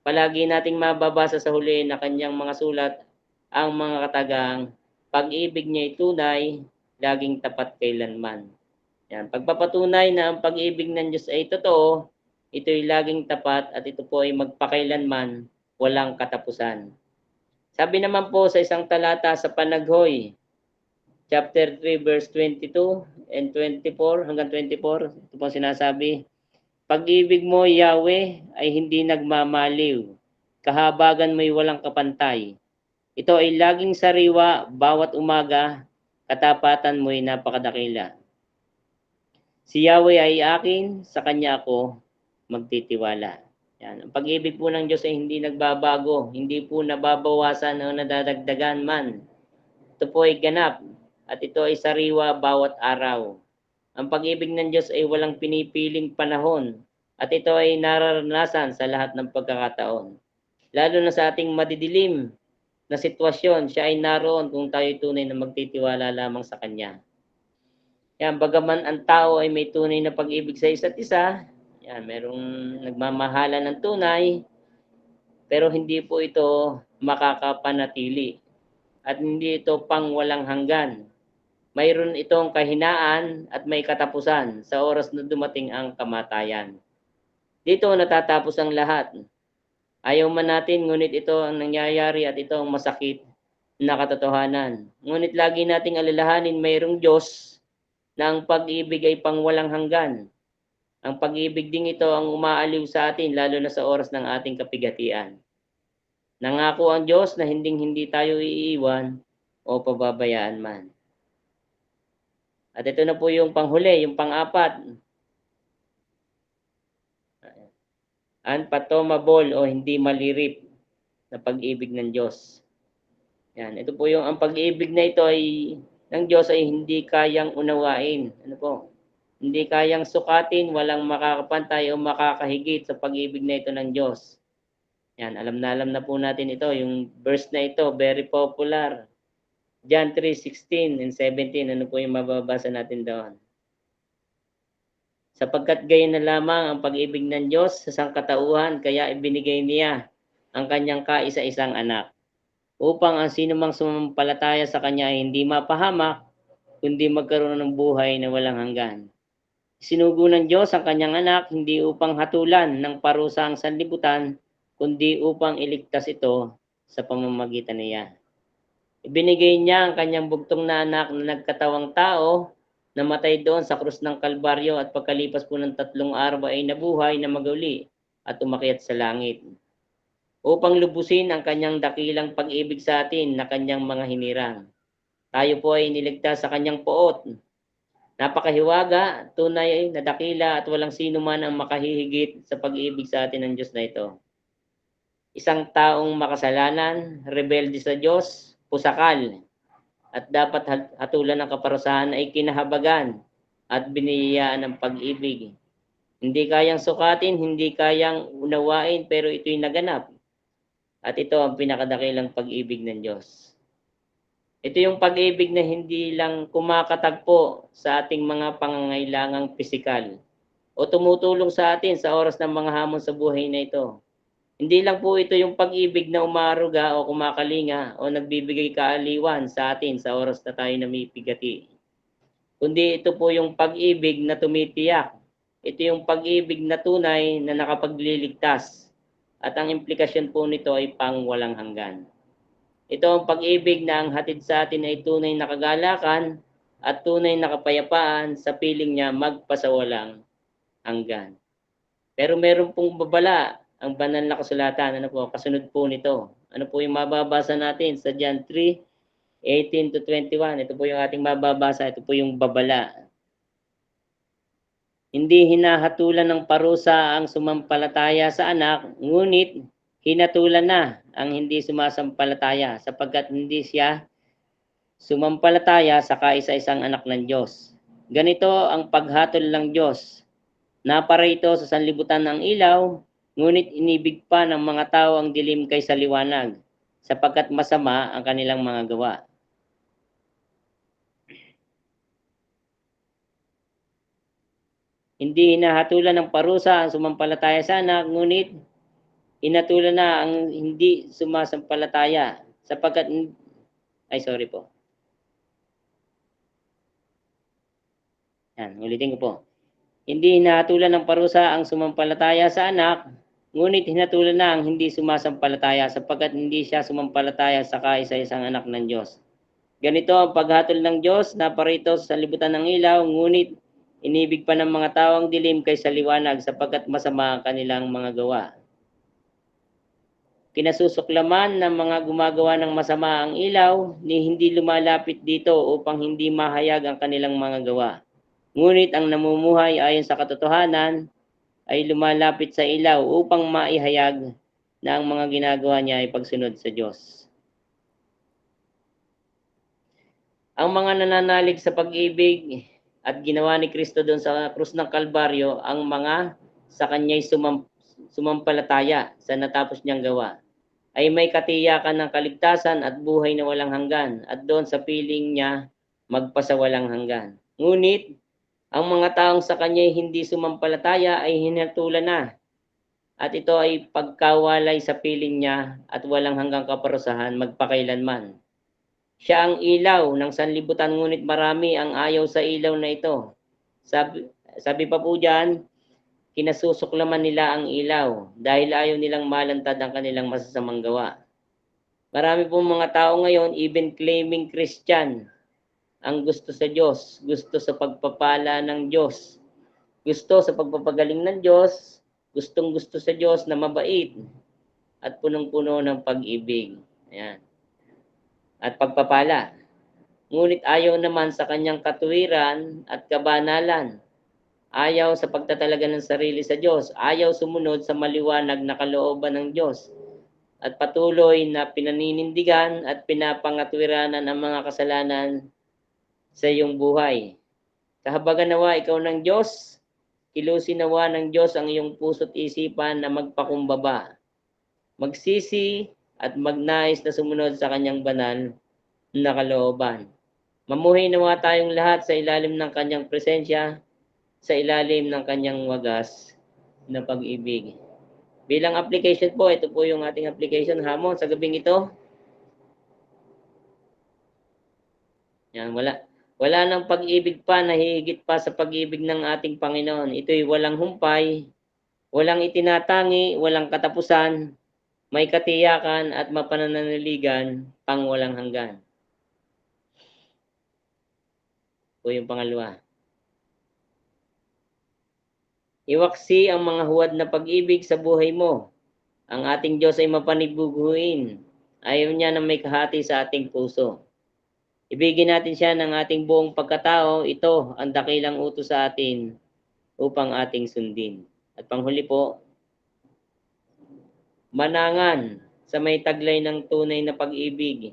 Speaker 5: palagi nating mababasa sa huli na kanyang mga sulat ang mga katagang pag-ibig niya'y tunay, laging tapat kailanman. Yan. Pagpapatunay na ang pag-ibig ng Diyos ay totoo, ito'y laging tapat at ito po ay magpakailanman, walang katapusan. Sabi naman po sa isang talata sa Panaghoy, chapter 3, verse 22 and 24 hanggang 24, ito po sinasabi, pag-ibig mo, Yahweh, ay hindi nagmamaliw. Kahabagan mo'y walang kapantay. Ito ay laging sariwa bawat umaga, katapatan mo'y napakadakila. Si Yahweh ay akin, sa Kanya ako magtitiwala. Yan. Ang pag-ibig po ng Diyos ay hindi nagbabago, hindi po nababawasan o nadadagdagan man. Ito po ay ganap at ito ay sariwa bawat araw. Ang pag-ibig ng Diyos ay walang pinipiling panahon at ito ay nararanasan sa lahat ng pagkakataon. Lalo na sa ating madidilim na sitwasyon, siya ay naroon kung tayo tunay na magtitiwala lamang sa Kanya. Yan, bagaman ang tao ay may tunay na pag-ibig sa isa't isa, yan, merong nagmamahalan ng tunay, pero hindi po ito makakapanatili at hindi ito pang walang hanggan. Mayroon itong kahinaan at may katapusan sa oras na dumating ang kamatayan. Dito natatapos ang lahat. Ayaw man natin, ngunit ito ang nangyayari at ito ang masakit na katotohanan. Ngunit lagi nating alalahanin mayroong Diyos na ang pag-ibig ay pang walang hanggan. Ang pag-ibig ding ito ang umaaliw sa atin lalo na sa oras ng ating kapigatian. Nangako ang Diyos na hindi tayo iiwan o pababayaan man. At ito na po yung panghuli, yung pang-apat. Unfathomable o hindi malirip na pag-ibig ng Diyos. Yan, ito po yung ang pag-ibig na ito ay ng Diyos ay hindi kayang unawain. Ano po? Hindi kayang sukatin, walang makakapantay o makakahigit sa pag-ibig na ito ng Diyos. Yan, alam na po natin ito. Yung verse na ito, very popular. John 3:16 and 17, ano po yung mababasa natin doon? Sapagkat gayon na lamang ang pag-ibig ng Diyos sa sangkatauhan, kaya ibinigay niya ang kanyang kaisa-isang anak, upang ang sinumang sumampalataya sa kanya ay hindi mapahamak, kundi magkaroon ng buhay na walang hanggan. Sinugo ng Diyos ang kanyang anak hindi upang hatulan ng parusa ang sanlibutan, kundi upang iligtas ito sa pamamagitan niya. Ibinigay niya ang kanyang bugtong na anak na nagkatawang tao, namatay doon sa krus ng Kalbaryo at pagkalipas po ng 3 araw ay nabuhay na magauli at umakyat sa langit, upang lubusin ang kanyang dakilang pag-ibig sa atin na kanyang mga hinirang. Tayo po ay niligtas sa kanyang poot. Napakahiwaga, tunay na dakila at walang sino man ang makahihigit sa pag-ibig sa atin ng Diyos na ito. Isang taong makasalanan, rebelde sa Diyos, pusakal, at dapat hatulan ng kaparusahan ay kinahabagan at biniyayaan ng pag-ibig. Hindi kayang sukatin, hindi kayang unawain, pero ito'y naganap. At ito ang pinakadakilang pag-ibig ng Diyos. Ito yung pag-ibig na hindi lang kumakatagpo sa ating mga pangangailangang pisikal o tumutulong sa atin sa oras ng mga hamon sa buhay na ito. Hindi lang po ito yung pag-ibig na umaruga o kumakalinga o nagbibigay kaaliwan sa atin sa oras na tayo namipigati. Kundi ito po yung pag-ibig na tumitiyak. Ito yung pag-ibig na tunay na nakapagliligtas. At ang implikasyon po nito ay pangwalang hanggan. Ito ang pag-ibig na ang hatid sa atin ay tunay na kagalakan at tunay na kapayapaan sa piling niya magpasawalang hanggan. Pero meron pong babala ang banal na kasulatan. Ano po? Kasunod po nito. Ano po yung mababasa natin sa John 3:18 to 21? Ito po yung ating mababasa. Ito po yung babala. Hindi hinahatulan ng parusa ang sumampalataya sa anak, ngunit hinatulan na ang hindi sumasampalataya sapagkat hindi siya sumampalataya sa kaisa-isang anak ng Diyos. Ganito ang paghatol ng Diyos. Naparito sa sanlibutan ng ilaw, ngunit inibig pa ng mga tao ang dilim kaysa liwanag, sapagkat masama ang kanilang mga gawa. Hindi hinahatulan ng parusa ang sumampalataya sa anak, ngunit inatulan na ang hindi sumasampalataya sapagkat sorry po. Yan, ulitin ko po. Hindi hinahatulan ng parusa ang sumampalataya sa anak, ngunit hinatulan na ang hindi sumasampalataya sapagkat hindi siya sumampalataya sa kaisa-isang anak ng Diyos. Ganito ang paghatol ng Diyos na parito sa libutan ng ilaw, ngunit inibig pa ng mga tao ang dilim kaysa liwanag sapagkat masama ang kanilang mga gawa. Kinasusuklaman ng mga gumagawa ng masama ang ilaw ni hindi lumalapit dito upang hindi mahayag ang kanilang mga gawa. Ngunit ang namumuhay ayon sa katotohanan ay lumalapit sa ilaw upang maihayag na ang mga ginagawa niya ay pagsunod sa Diyos. Ang mga nananalig sa pag-ibig at ginawa ni Kristo doon sa krus ng Kalbaryo, ang mga sa kanya'y sumampalataya sa natapos niyang gawa, ay may katiyakan ng kaligtasan at buhay na walang hanggan at doon sa piling niya magpasawalang hanggan. Ngunit, ang mga taong sa kanya'y hindi sumampalataya ay hinatulan na at ito ay pagkawalay sa piling niya at walang hanggang kaparusahan magpakailanman. Siya ang ilaw ng sanlibutan, ngunit marami ang ayaw sa ilaw na ito. Sabi pa po diyan, kinasusuklaman nila ang ilaw dahil ayaw nilang malantad ang kanilang masasamang gawa. Marami pong mga tao ngayon, even claiming Christian, ang gusto sa Diyos, gusto sa pagpapala ng Diyos, gusto sa pagpapagaling ng Diyos, gustong-gusto sa Diyos na mabait at punong-puno ng pag-ibig. Ayan. At pagpapala. Ngunit ayaw naman sa kanyang katuwiran at kabanalan. Ayaw sa pagtatalaga ng sarili sa Diyos. Ayaw sumunod sa maliwanag na kalooban ng Diyos. At patuloy na pinaninindigan at pinapangatwiranan ang mga kasalanan sa iyong buhay. Kahabagan nawa ikaw ng Diyos, kilusin nawa ng Diyos ang iyong puso't isipan na magpakumbaba, magsisi at magnais na sumunod sa kanyang banal na kalooban. Mamuhay nawa tayong lahat sa ilalim ng kanyang presensya, sa ilalim ng kanyang wagas na pag-ibig. Bilang application po, ito po yung ating application hamon sa gabing ito. Yan, wala nang pag-ibig pa na higit pa sa pag-ibig ng ating Panginoon. Ito'y walang humpay, walang itinatangi, walang katapusan, may katiyakan at mapananaligan pang walang hanggan. Ito yung pangalawa. Iwaksi ang mga huwad na pag-ibig sa buhay mo. Ang ating Diyos ay mapanibuguin. Ayaw niya na may kahati sa ating puso. Ibigin natin siya ng ating buong pagkatao. Ito ang dakilang utos sa atin upang ating sundin. At panghuli po, manangan sa may taglay ng tunay na pag-ibig.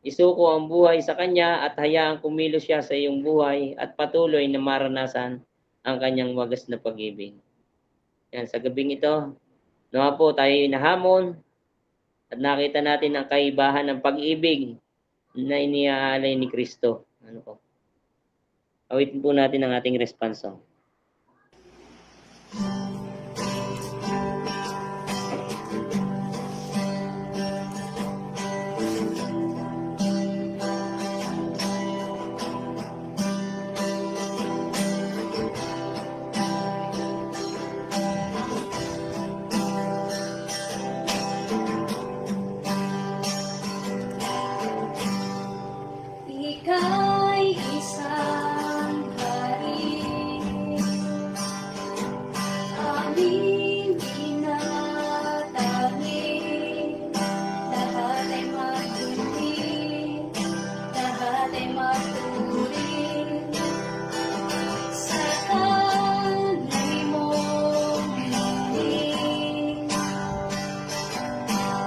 Speaker 5: Isuko ang buhay sa Kanya at hayaang kumilos siya sa iyong buhay at patuloy na maranasan ang Kanyang wagas na pag-ibig. Yan, sa gabing ito, nawa po tayo nahamon at nakita natin ang kaibahan ng pag-ibig na iniaalay ni Kristo. Ano po? Awitin po natin ang ating response song.
Speaker 6: Ika'y isang hari, aming tinatanging, lahat ay matuloy, lahat ay matuloy, sa taglay mong hiling,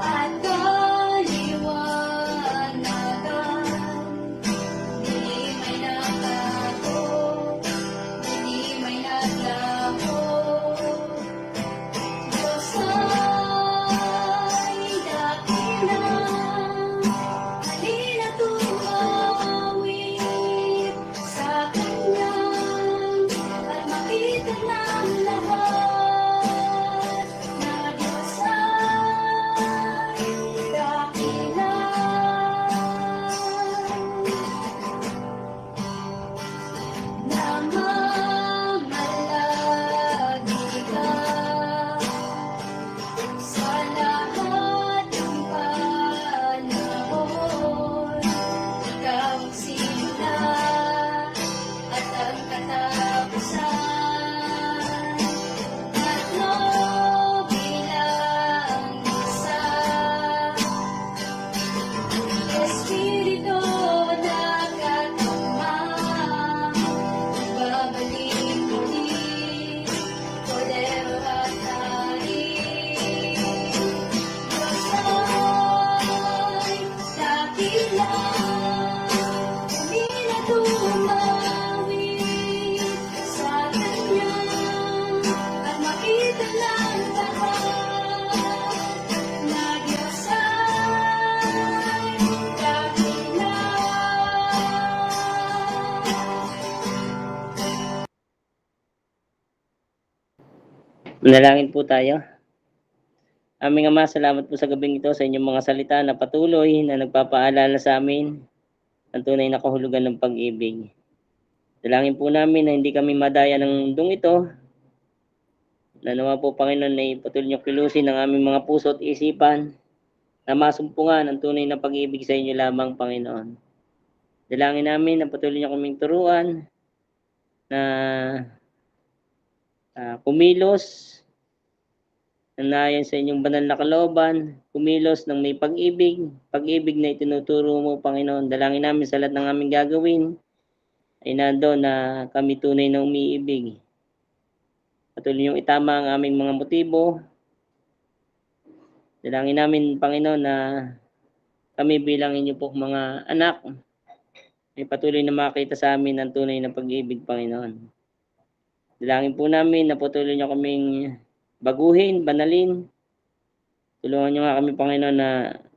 Speaker 6: at kaliwanagan. Hindi may naglaho, hindi may naglaho. Diyos ay dakila, halina tumawid sa Kanya at makita ng lahat na Diyos ay dakila. Namamalagi ka sa lahat ng panahon. Ikaw ang simula at ang katapusan. Tatlo bilang isa. Espiritu nagkatugma, babalik muli, poder at hari. Diyos ay dakila, hindi na tumawid sa Kanya at makita ng lahat na Diyos ay dakila.
Speaker 5: Manalangin po tayo. Aming Ama, salamat po sa gabing ito sa inyong mga salita na patuloy na nagpapaalala sa amin ang tunay na kahulugan ng pag-ibig. Dalangin po namin na hindi kami madaya ng mundong ito. Na nawa po, Panginoon, na patuloy niyo kilusin ang aming mga puso at isipan na masumpungan ang tunay na pag-ibig sa inyo lamang, Panginoon. Dalangin namin na patuloy niyo kaming turuan na kumilos na ayon sa inyong banal na kalooban, kumilos ng may pag-ibig na itinuturo mo, Panginoon. Dalangin namin sa lahat ng aming gagawin ay nandoon na kami tunay na umiibig. Patuloy niyong itama ang aming mga motibo. Dalangin namin, Panginoon, na kami bilang inyo po mga anak ay patuloy na makita sa amin ang tunay na pag-ibig, Panginoon. Dalangin po namin na patuloy niyo kaming baguhin, banalin. Tulungan niyo nga kami, Panginoon, na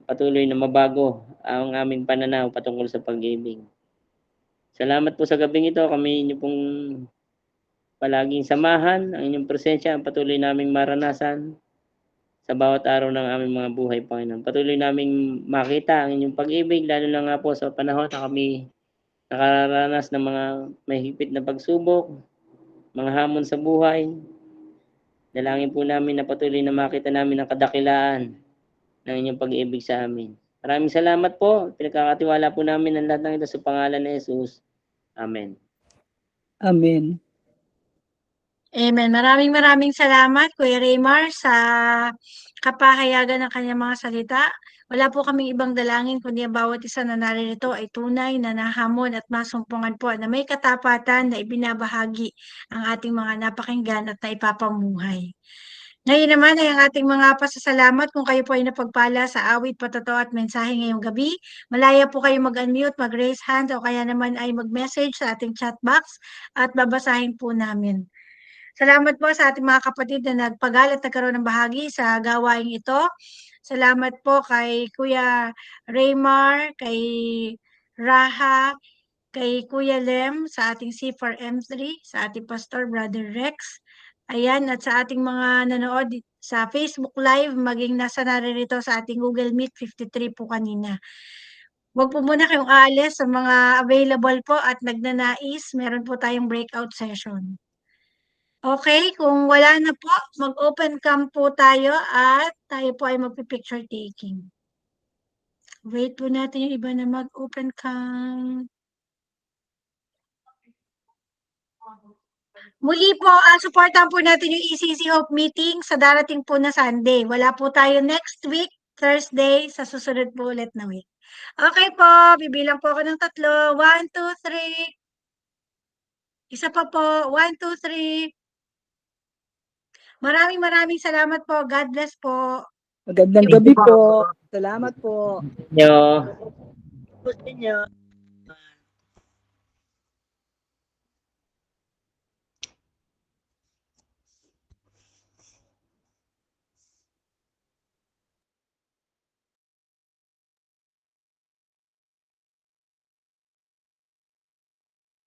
Speaker 5: patuloy na mabago ang aming pananaw patungkol sa pag-ibig. Salamat po sa gabing ito. Kami inyo pong palaging samahan. Ang inyong presensya ang patuloy naming maranasan sa bawat araw ng aming mga buhay, Panginoon. Patuloy naming makita ang inyong pag-ibig, lalo na nga po sa panahon na kami nakararanas ng mga mahigpit na pagsubok, mga hamon sa buhay. Dalangin po namin na patuloy na makita namin ang kadakilaan ng inyong pag-ibig sa amin. Maraming salamat po. Pinagkakatiwala po namin ang lahat ng ito sa pangalan ni Jesus. Amen.
Speaker 7: Amen.
Speaker 2: Amen. Maraming salamat, Kuya Raymar, sa kapahayagan ng kanyang mga salita. Wala po kaming ibang dalangin kundi ang bawat isa na naririto ay tunay na nahamon at masumpungan po na may katapatan na ibinabahagi ang ating mga napakinggan at naipapamuhay. Ngayon naman ay ang ating mga pasasalamat kung kayo po ay napagpala sa awit, patotoo at mensahe ngayong gabi. Malaya po kayo mag-unmute, mag-raise hand o kaya naman ay mag-message sa ating chat box at babasahin po namin. Salamat po sa ating mga kapatid na nagpagal at nagkaroon ng bahagi sa gawaing ito. Salamat po kay Kuya Raymar, kay Raha, kay Kuya Lem sa ating C4M3, sa ating Pastor Brother Rex. Ayan, at sa ating mga nanood sa Facebook Live, maging nasa naririto sa ating Google Meet 53 po kanina. Huwag po muna kayong aalis sa mga available po at nagnanais, meron po tayong breakout session. Okay, kung wala na po, mag-open cam po tayo at tayo po ay magpi-picture taking. Wait po natin yung iba na mag-open cam. Muli po, supportan po natin yung ECC Hope Meeting sa darating po na Sunday. Wala po tayo next week, Thursday, sa susunod po ulit na week. Okay po, bibilang po ako ng 3. 1, 2, 3. Isa pa po, 1, 2, 3. Maraming salamat po. God bless po.
Speaker 7: Magandang gabi po. Salamat po.
Speaker 5: Yo.
Speaker 7: Gusto niyo.